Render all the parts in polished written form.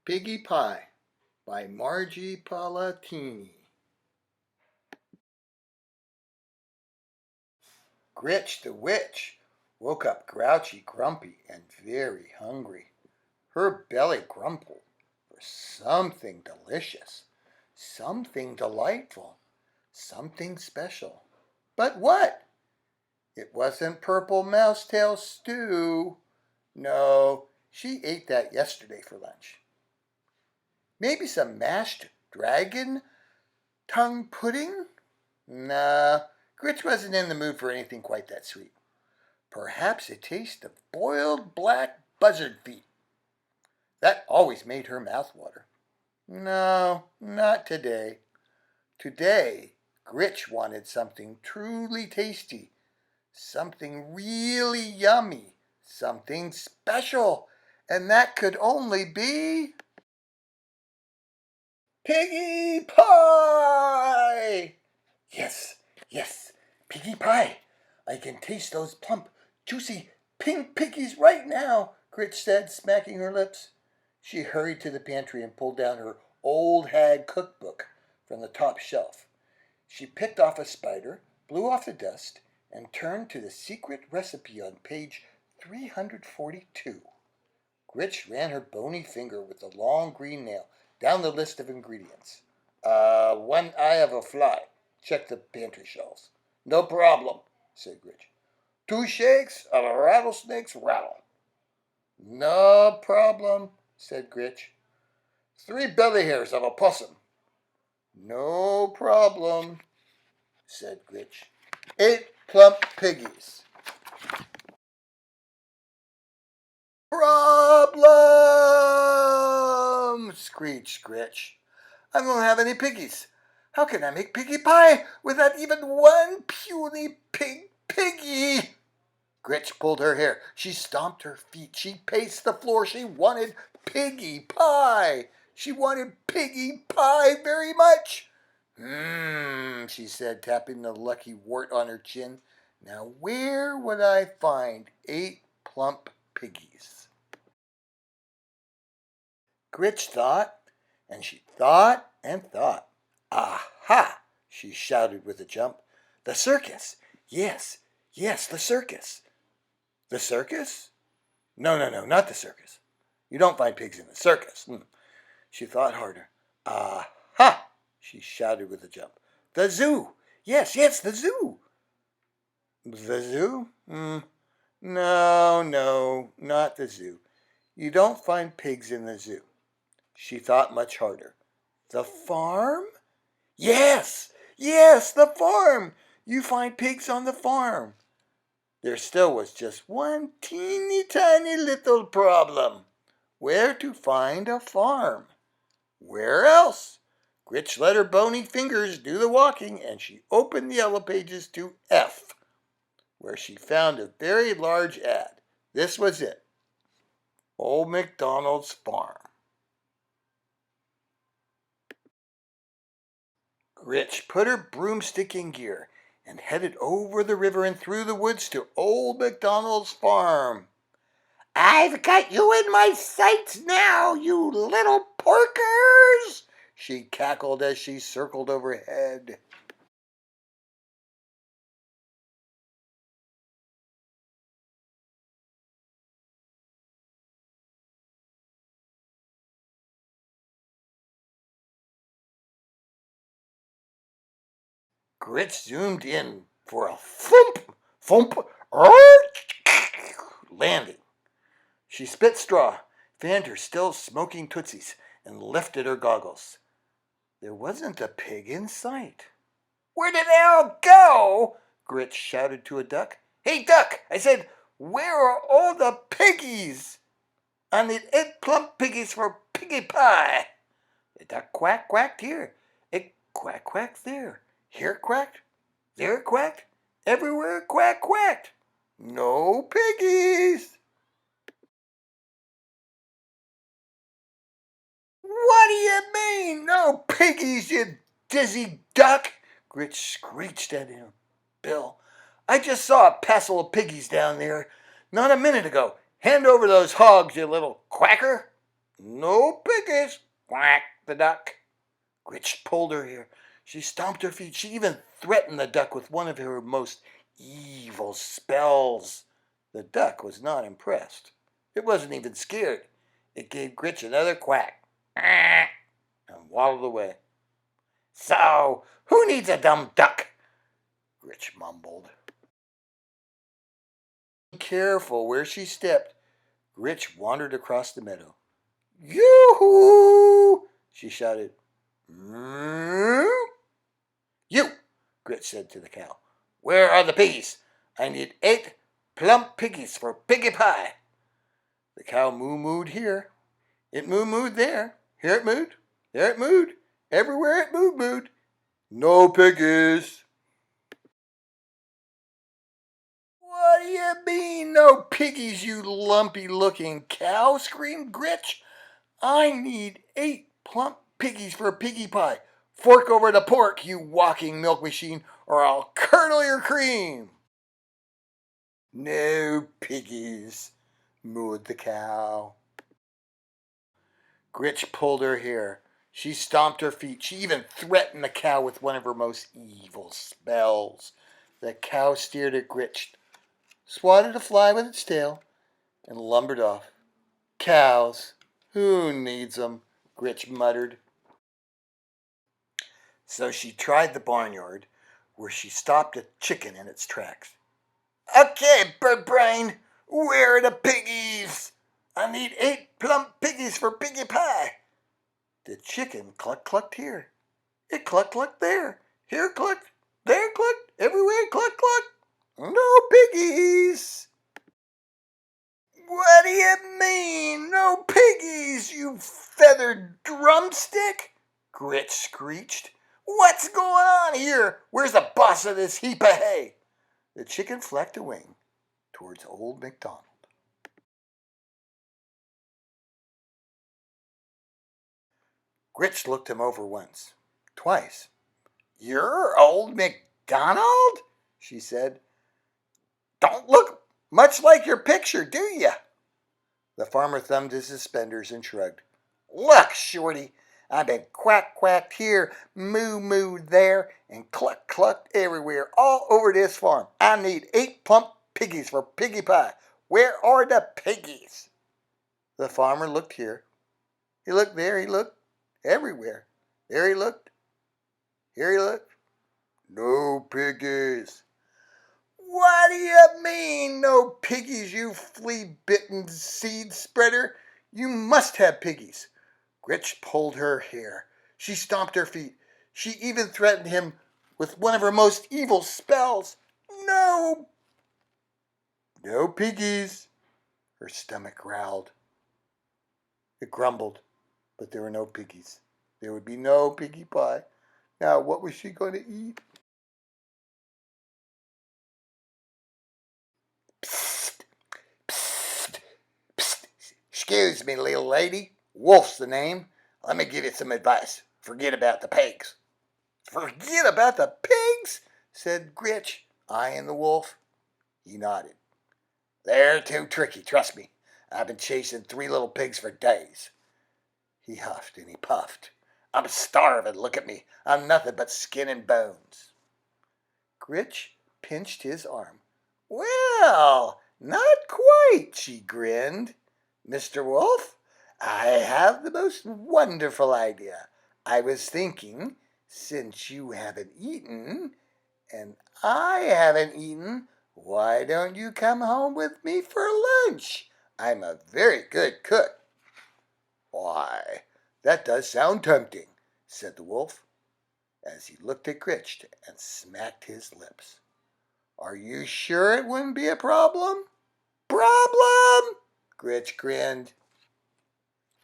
Piggie Pie by Margie Palatini. Gritch the witch woke up grouchy, grumpy, and very hungry. Her belly grumbled for something delicious, something delightful, something special. But what? It wasn't purple mousetail stew. No, she ate that yesterday for lunch. Maybe some mashed dragon tongue pudding? Nah, Gritch wasn't in the mood for anything quite that sweet. Perhaps a taste of boiled black buzzard feet. That always made her mouth water. No, not today. Today, Gritch wanted something truly tasty, something really yummy, something special, and that could only be Piggie Pie! Yes, yes, Piggie Pie. I can taste those plump, juicy pink piggies right now, Gritch said, smacking her lips. She hurried to the pantry and pulled down her old hag cookbook from the top shelf. She picked off a spider, blew off the dust, and turned to the secret recipe on page 342. Gritch ran her bony finger with the long green nail down the list of ingredients. One eye of a fly. Check the pantry shelves. No problem, said Gritch. 2 shakes of a rattlesnake's rattle. No problem, said Gritch. 3 belly hairs of a possum. No problem, said Gritch. 8 plump piggies. Problem! Screeched Gritch. I don't have any piggies. How can I make piggie pie without even one puny piggy? Gritch pulled her hair. She stomped her feet. She paced the floor. She wanted piggie pie. She wanted piggie pie very much. She said, tapping the lucky wart on her chin. Now where would I find 8 plump piggies? Gritch thought, and she thought and thought. Aha! She shouted with a jump. The circus! Yes, yes, the circus. The circus? No, not the circus. You don't find pigs in the circus. She thought harder. Aha! She shouted with a jump. The zoo! Yes, the zoo. The zoo? No, not the zoo. You don't find pigs in the zoo. She thought much harder. The farm? Yes, the farm. You find pigs on the farm. There still was just one teeny tiny little problem. Where to find a farm? Where else? Gritch let her bony fingers do the walking, and she opened the yellow pages to F, where she found a very large ad. This was it. Old MacDonald's farm. Gritch put her broomstick in gear and headed over the river and through the woods to Old MacDonald's farm. I've got you in my sights now, you little porkers, she cackled as she circled overhead. Gritch zoomed in for a thump, thump, landing. She spit straw, fanned her still smoking tootsies, and lifted her goggles. There wasn't a pig in sight. Where did they all go? Gritch shouted to a duck. Hey, duck, I said, where are all the piggies? I need 8 plump piggies for Piggie Pie. The duck quacked here. It quacked there. Here quacked, there quacked, everywhere quacked. No piggies. What do you mean, no piggies, you dizzy duck? Gritch screeched at him. Bill, I just saw a passel of piggies down there not a minute ago. Hand over those hogs, you little quacker. No piggies, quacked the duck. Gritch pulled her hair. She stomped her feet. She even threatened the duck with one of her most evil spells. The duck was not impressed. It wasn't even scared. It gave Gritch another quack and waddled away. So, who needs a dumb duck? Gritch mumbled. Careful where she stepped. Gritch wandered across the meadow. Yoo-hoo! She shouted. Mm? You, Gritch said to the cow. Where are the piggies? I need 8 plump piggies for Piggie Pie. The cow moo-mooed here. It moo-mooed there. Here it mooed. There it mooed. Everywhere it moo-mooed. No piggies. What do you mean, no piggies, you lumpy-looking cow? Screamed Gritch. I need 8 plump piggies for Piggie Pie. Fork over the pork, you walking milk machine, or I'll curdle your cream. No piggies, mooed the cow. Gritch pulled her hair. She stomped her feet. She even threatened the cow with one of her most evil spells. The cow stared at Gritch, swatted a fly with its tail, and lumbered off. Cows, who needs 'em? Gritch muttered. So she tried the barnyard, where she stopped a chicken in its tracks. Okay, bird brain, where are the piggies? I need 8 plump piggies for Piggie Pie. The chicken clucked here. It clucked there. Here clucked, there clucked, everywhere cluck. No piggies. What do you mean, no piggies, you feathered drumstick? Gritch screeched. What's going on here? Where's the boss of this heap of hay? The chicken flapped a wing towards Old MacDonald. Gritch looked him over once, twice. You're Old MacDonald? She said. Don't look much like your picture, do you? The farmer thumbed his suspenders and shrugged. Look, Shorty, I've been quacked here, moo-mooed there, and clucked everywhere, all over this farm. I need 8 plump piggies for Piggie Pie. Where are the piggies? The farmer looked here. He looked there. He looked everywhere. There he looked. Here he looked. No piggies. What do you mean, no piggies, you flea-bitten seed spreader? You must have piggies. Gritch pulled her hair. She stomped her feet. She even threatened him with one of her most evil spells. No piggies. Her stomach growled. It grumbled, but there were no piggies. There would be no Piggie Pie. Now, what was she going to eat? Psst, psst, psst. Excuse me, little lady. Wolf's the name. Let me give you some advice. Forget about the pigs. Forget about the pigs? Said Gritch, eyeing the wolf. He nodded. They're too tricky, trust me. I've been chasing 3 little pigs for days. He huffed and he puffed. I'm starving, look at me. I'm nothing but skin and bones. Gritch pinched his arm. Well, not quite, she grinned. Mr. Wolf, I have the most wonderful idea. I was thinking, since you haven't eaten, and I haven't eaten, why don't you come home with me for lunch? I'm a very good cook. Why, that does sound tempting, said the wolf, as he looked at Gritch and smacked his lips. Are you sure it wouldn't be a problem? Problem? Gritch grinned.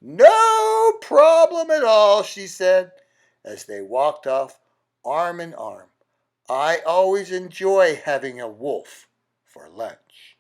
No problem at all, she said, as they walked off arm in arm. I always enjoy having a wolf for lunch.